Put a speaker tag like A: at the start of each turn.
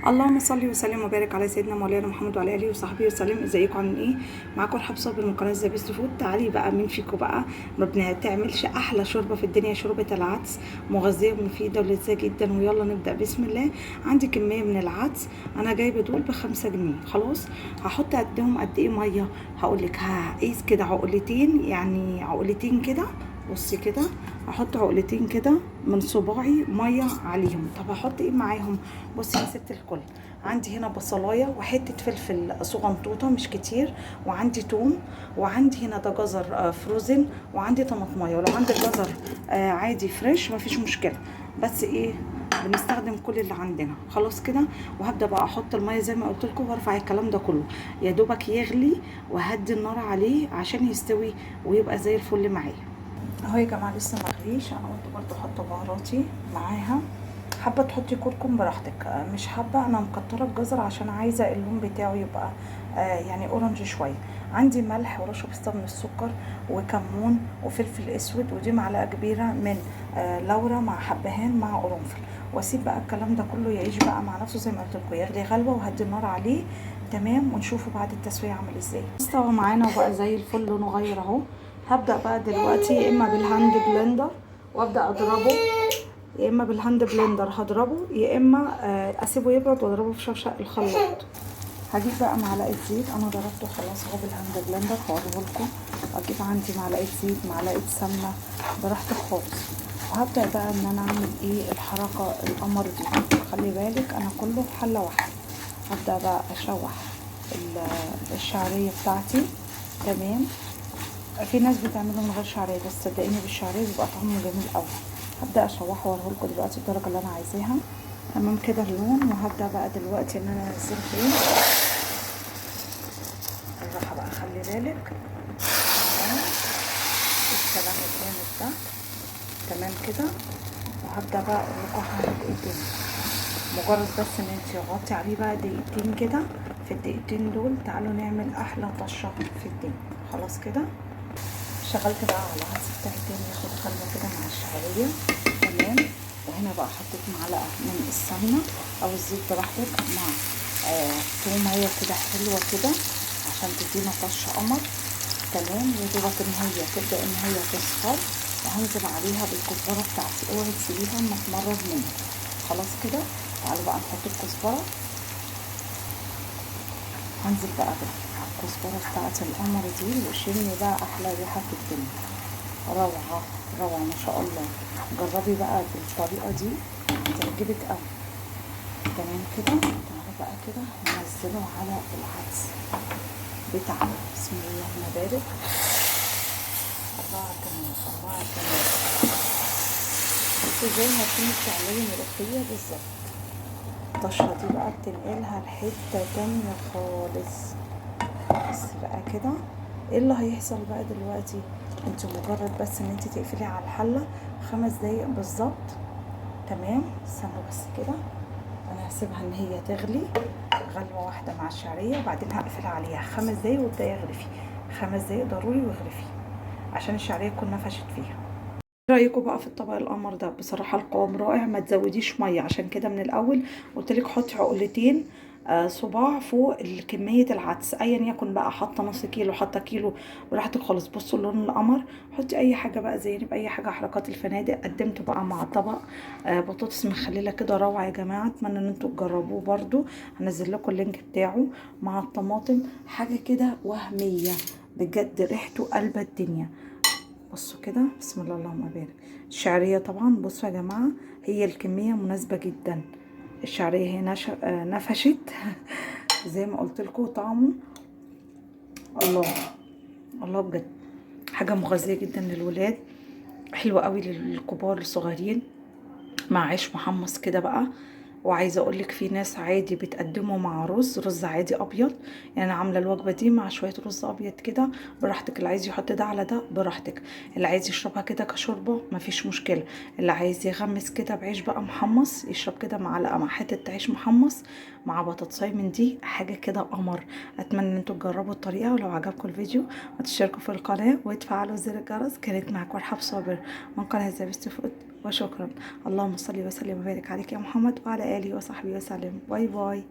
A: اللهم صل وسلم وبارك على سيدنا مولانا محمد وعلى اله وصحبه وسلم. ازيكم عاملين ايه؟ معاكم رحاب صابر من قناه ذا بيست فود. تعالي بقى، مين فيكم بقى ما بنعملش احلى شوربه في الدنيا؟ شوربه العدس مغذيه ومفيده ولذيذه جدا. ويلا نبدا بسم الله. عندي كميه من العدس، انا جايبه دول ب5 جنيه. خلاص هحط قدهم قد ايه ميه؟ هقول لك هقيس كده عقلتين، يعني عقلتين كده. بصي كده، احط عقلتين كده من صباعي ميه عليهم. طب هحط ايه معاهم؟ بصي يا ست الكل، عندي هنا بصلايه وحته فلفل صغنطوطه مش كتير، وعندي توم، وعندي هنا ده جزر فروزن، وعندي طماطمايه. ولو عندي جزر عادي فريش مفيش مشكله، بس ايه بنستخدم كل اللي عندنا. خلاص كده، وهبدا بقى احط الميه زي ما قلت لكم، وارفع الكلام ده كله يا دوبك يغلي، وهدي النار عليه عشان يستوي ويبقى زي الفل معايا. اهو يا جماعه لسه مغليش. انا قلت برضو احط بهاراتي معاها. حابه تحطي كركم براحتك، مش حابه انا مكتره الجزر عشان عايزه اللون بتاعه يبقى يعني اورنج شويه. عندي ملح ورشه بسيطه من السكر وكمون وفلفل اسود، ودي معلقه كبيره من لورا مع حبهان مع قرنفل. واسيب بقى الكلام ده كله يعيش بقى مع نفسه زي ما قلت لكم، يغلي غلوه وهدي النار عليه. تمام، ونشوفه بعد التسويه عامل ازاي. استوى معانا وبقى زي الفل، لونه غير اهو. هبدا بقى دلوقتي يا اما بالهاند بلندر وابدا اضربه، يا اما بالهاند بلندر هضربه، يا اما اسيبه يبرد واضربه في شفشق الخلاط. هجيب بقى معلقه زيت، انا ضربته خلاص اهو بالهاند بلندر، هوريه لكم. اجيب عندي معلقه زيت، معلقه سمنه، براحتك خالص. وهبدا بقى ان انا اعمل ايه الحركه القمر دي. خلي بالك انا كله في حله واحده. هبدا بقى اشوح الشعريه بتاعتي. تمام، في ناس بتعمله من غير شعريه، بس صدقيني بالشعريه بيبقى طعمه جميل قوي. هبدا اشوحه واوريهولكوا دلوقتي الدرجه اللي انا عايزاها. تمام كده اللون. وهبدا بقى دلوقتي ان انا انزله فين. بالراحه بقى، خلي بالك. تمام، الكلام الجامد ده. تمام كده. وهبدا بقى اقول لكم هعمل ايه تاني. مجرد بس ان انت غطي عليه بقى دقيقتين كده. في الدقيقتين دول تعالوا نعمل احلى طشه في الدنيا. خلاص كده، شغلت بقى على العدس بتاعي تاني ياخد خلة كده مع الشعرية. تمام، وهنا بقى حطيت معلقة من السمنة او الزيت براحتك، مع تومية كده حلوة كده عشان تدينا طشة قمر. تمام، يدوبك ان هي تبدأ ان هي تصفر، وهنزل عليها بالكزبرة بتاعتي. اوعي تسيبيها اما تمرر منك. خلاص كده، تعالوا بقى نحط الكزبرة. هنزل بقى بالكزبرة بتاعت القمر دي، وشمي بقى احلى ريحة في الدنيا. روعة روعة ما شاء الله. جربي بقى بالطريقة دي هتعجبك قوي. تمام كده، تعالوا بقى كده ننزله على العدس بتاعنا. بسم الله الرحمن الرحيم. الله جميل، الله جميل. بس زي ما تكوني بتعملي ملوخية بالظبط. الطشة دي بقى بتنقلها لحتة تانية خالص. بس بقى كده، ايه اللي هيحصل بقى دلوقتي؟ انت مجرد بس ان انت تقفلي على الحلة 5 دقايق بالظبط. تمام، استنوا بس كده، انا هسيبها ان هي تغلي غلوة واحدة مع الشعرية، وبعدين هقفل عليها 5 دقايق وابدأي اغرفي. 5 دقايق ضروري واغرفي عشان الشعرية تكون نفشت فيها. رايكم بقى في الطبق القمر ده؟ بصراحه القوام رائع. ما تزوديش ميه، عشان كده من الاول قلت لك حطي عقلتين صباع فوق كميه العدس، ايا يكن بقى، حاطه نص كيلو حاطه كيلو براحتك خالص. بصوا لون القمر. حطي اي حاجه بقى زيني باي حاجه، حركات الفنادق. قدمته بقى مع طبق بطاطس مخلله كده روعه يا جماعه. اتمنى ان انتوا تجربوه برده. هنزل لكم اللينك بتاعه مع الطماطم. حاجه كده وهميه بجد، ريحته قلبة الدنيا. بصوا كده، بسم الله اللهم بارك. الشعريه طبعا بصوا يا جماعه، هي الكميه مناسبه جدا. الشعريه هي نفشت زي ما قلت لكم. طعمه الله الله بجد، حاجه مغذيه جدا للولاد، حلوه قوي للكبار الصغيرين، مع عيش محمص كده بقى. وعايزه اقول لك في ناس عادي بتقدمه مع رز عادي ابيض. يعني انا عامله الوجبه دي مع شويه رز ابيض كده براحتك. اللي عايز يحط ده على ده براحتك، اللي عايز يشربها كده كشوربه مفيش مشكله، اللي عايز يغمس كده بعيش بقى محمص يشرب كده معلقه مع حته عيش محمص مع بطاطساي من دي، حاجه كده قمر. اتمنى ان انتوا تجربوا الطريقه، ولو عجبكم الفيديو ما تشتركوا في القناه وتفعلوا زر الجرس. كانت معاكم رحاب صابر من قناه ذا بيست فود. وشكرا. اللهم صل وسلم وبارك عليك يا محمد وعلى آله وصحبه وسلم. باي باي.